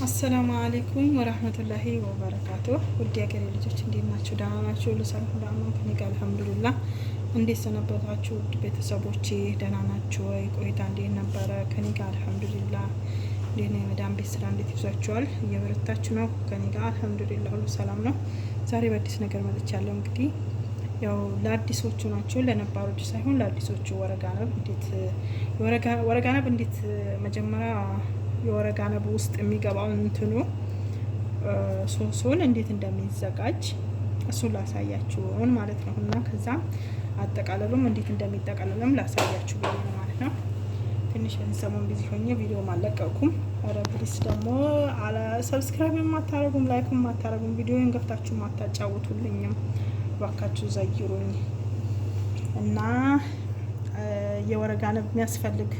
አሰላሙ አለይኩም ወራህመቱላሂ ወበረካቱ። ውድ የሀገሬ ልጆች እንዴት ናችሁ? ደህና ናችሁ? ሁሉ ሰላም ሁሉ አማን ከኔ ጋር አልሐምዱሊላህ። እንዴት ሰነበታችሁ? ውድ ቤተሰቦቼ ደህና ናችሁ ወይ? ቆይታ እንዴት ነበረ? ከኔ ጋር አልሐምዱሊላህ። እንዴት ነው የመዳም ቤት ስራ እንዴት ይዟችኋል? እየበረታችሁ ነው? ከኔ ጋር አልሐምዱሊላህ ሁሉ ሰላም ነው። ዛሬ በአዲስ ነገር መጥቻለሁ። እንግዲህ ያው ለአዲሶቹ ናቸው ለነባሮች ሳይሆን ለአዲሶቹ ወረጋነብ እንዴት መጀመሪያ የወረጋነብ ውስጥ የሚገባው እንትኑ ሶሱን እንዴት እንደሚዘጋጅ እሱን ላሳያችሁን ማለት ነው። እና ከዛ አጠቃለሉም እንዴት እንደሚጠቃለልም ላሳያችሁ ብዬ ነው ማለት ነው። ትንሽ ሰሞን ቢዚ ሆኜ ቪዲዮ አልለቀኩም። ኧረ ፕሊስ ደግሞ አለ ሰብስክራይብ የማታረጉም ላይክ የማታረጉም ቪዲዮን ገፍታችሁ የማታጫውቱልኝም ባካችሁ ዘይሩኝ። እና የወረጋነብ የሚያስፈልግ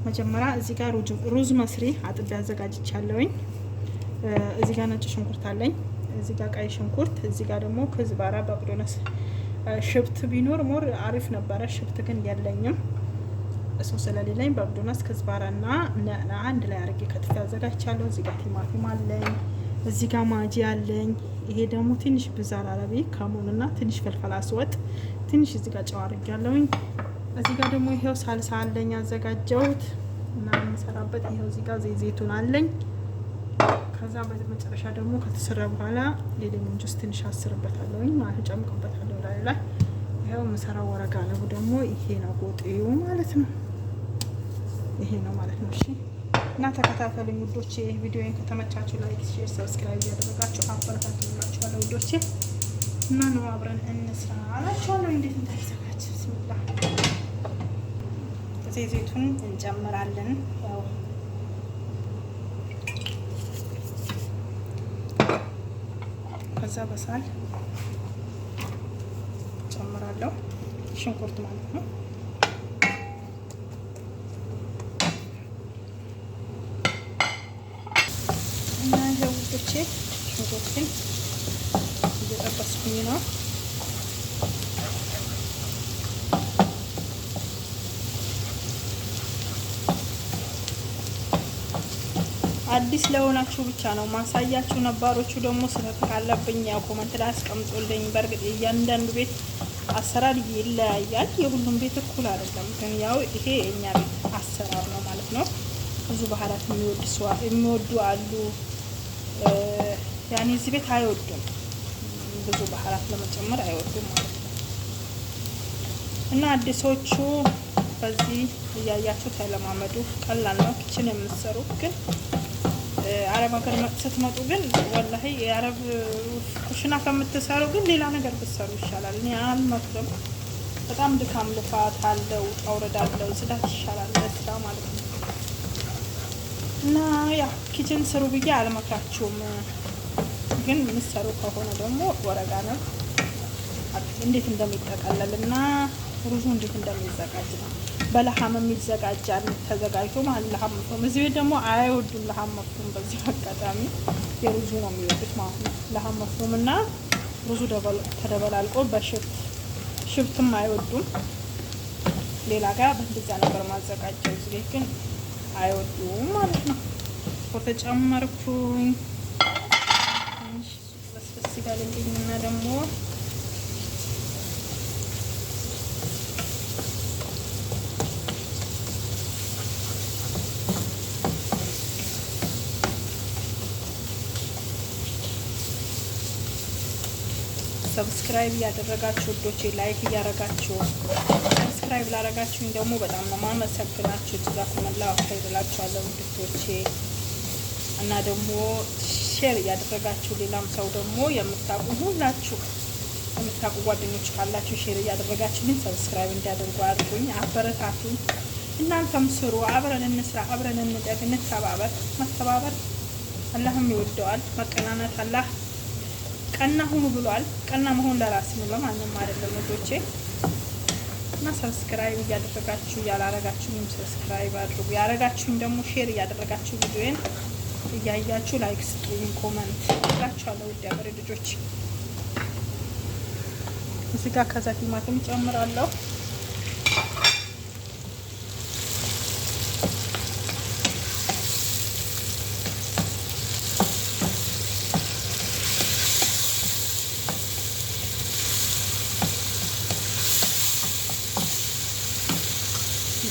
መጀመሪያ እዚህ ጋር ሩዝ መስሪ አጥቤ አዘጋጅቻለሁኝ። እዚህ ጋር ነጭ ሽንኩርት አለኝ። እዚህ ጋር ቀይ ሽንኩርት፣ እዚህ ጋር ደግሞ ክዝባራ በቅዶነስ ሽብት ቢኖር ሞር አሪፍ ነበረ። ሽብት ግን የለኝም። እሱ ስለሌለኝ በቅዶነስ ክዝባራና አንድ ላይ አድርጌ ከትፌ አዘጋጅቻለሁ። እዚህ ጋር ቲማቲም አለኝ። እዚህ ጋር ማጂ አለኝ። ይሄ ደግሞ ትንሽ ብዛር አረቢ ከሙንና ትንሽ ፈልፈል አስወጥ ትንሽ እዚህ ጋር ጨው አድርጌያለሁኝ። እዚህ ጋር ደግሞ ይሄው ሳልሳ አለኝ አዘጋጀሁት እና የምሰራበት ይሄው እዚህ ጋር ዘይቱን አለኝ። ከዛ በመጨረሻ ደግሞ ከተሰራ በኋላ የሌሞን ጁስ ትንሽ አስርበታለሁኝ ማለት ጨምቅበታለሁ ላይ ይሄው የምሰራው ወረጋነቡ ደግሞ ይሄ ነው ጎጤው ማለት ነው። ይሄ ነው ማለት ነው። እሺ እና ተከታተሉኝ ውዶቼ። ቪዲዮዬን ከተመቻችሁ ላይክ፣ ሼር፣ ሰብስክራይብ ያደረጋችሁ አበረታቱላችኋለሁ ውዶቼ። እና ነው አብረን እንስራ አላችኋለሁ። እንዴት እንደተዘጋጀ ብስሚላህ ዘይቱን እንጨምራለን። ያው ከዛ በሳል ጨምራለሁ ሽንኩርት ማለት ነው። እና ይሄው ውዶቼ ሽንኩርትን እየጠበስኩኝ ነው። አዲስ ለሆናችሁ ብቻ ነው ማሳያችሁ። ነባሮቹ ደግሞ ስህተት ካለብኝ ያው ኮመንት ላይ አስቀምጡልኝ። በእርግጥ እያንዳንዱ ቤት አሰራር ይለያያል። የሁሉም ቤት እኩል አይደለም። ግን ያው ይሄ የኛ ቤት አሰራር ነው ማለት ነው። ብዙ ባህላት የሚወዱ አሉ። ያኔ እዚህ ቤት አይወዱም። ብዙ ባህላት ለመጨመር አይወዱም ማለት ነው። እና አዲሶቹ በዚህ እያያችሁ ተለማመዱ። ቀላል ነው ኪችን የምትሰሩ ግን አረብ ሀገር ስትመጡ ግን ወላሂ የአረብ ኩሽና ከምትሰሩ ግን ሌላ ነገር ብትሰሩ ይሻላል። እኔ አልመክርም። በጣም ድካም ልፋት አለው፣ ውጣውረድ አለው። ጽዳት ይሻላል ለስራ ማለት ነው። እና ያ ኪችን ስሩ ብዬ አልመክራችሁም። ግን የምትሰሩ ከሆነ ደግሞ ወረጋነብ እንዴት እንደሚጠቀለል እና ሩዙ እንዴት እንደሚዘጋጅ ነው። በለሐም የሚዘጋጃል ተዘጋጅቶ ማለት ለሐም መፍሩም። እዚህ ቤት ደግሞ አይወዱም ለሐም መፍሩም። በዚህ አጋጣሚ የሩዙ ነው የሚወዱት ማለት ነው። ለሐም መፍሩም እና ሩዙ ተደበላልቆ በሽብትም አይወዱም። ሌላ ጋር በእንደዛ ነበር ማዘጋጀው። እዚህ ቤት ግን አይወዱም ማለት ነው። ተጨመርኩኝ በስበስ ይጋልልኝና ደግሞ ሰብስክራይብ እያደረጋችሁ ወዶቼ ላይክ እያደረጋችሁ ሰብስክራይብ ላደረጋችሁኝ ደግሞ በጣም ነው ማመሰግናችሁ። ጀዛኩሙላሁ ኸይር እላችኋለሁ ውዶቼ። እና ደግሞ ሼር እያደረጋችሁ ሌላም ሰው ደግሞ የምታውቁ ሁላችሁ የምታውቁ ጓደኞች ካላችሁ ሼር እያደረጋችሁኝ ሰብስክራይብ እንዲያደርጉ አድርጉኝ፣ አበረታቱኝ። እናንተም ስሩ፣ አብረን እንስራ፣ አብረን እንደግ፣ እንተባበር። መተባበር አላህም ይወደዋል። መቀናናት አላህ ቀና ሁኑ ብሏል። ቀና መሆን ለራስ ነው፣ ለማንም አይደለም ወዶቼ። እና ሰብስክራይብ እያደረጋችሁ ያላረጋችሁኝም ሰብስክራይብ አድርጉ። ያረጋችሁኝ ደግሞ ሼር እያደረጋችሁ ቪዲዮን እያያችሁ ላይክ ስጡኝ፣ ኮመንት እላችኋለሁ ውድ ያገሬ ልጆች። እዚህ ጋር ከዛ ቲማቲም ጨምራለሁ።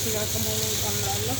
እዚህ ጋር ቅመሙ እጨምራለሁ።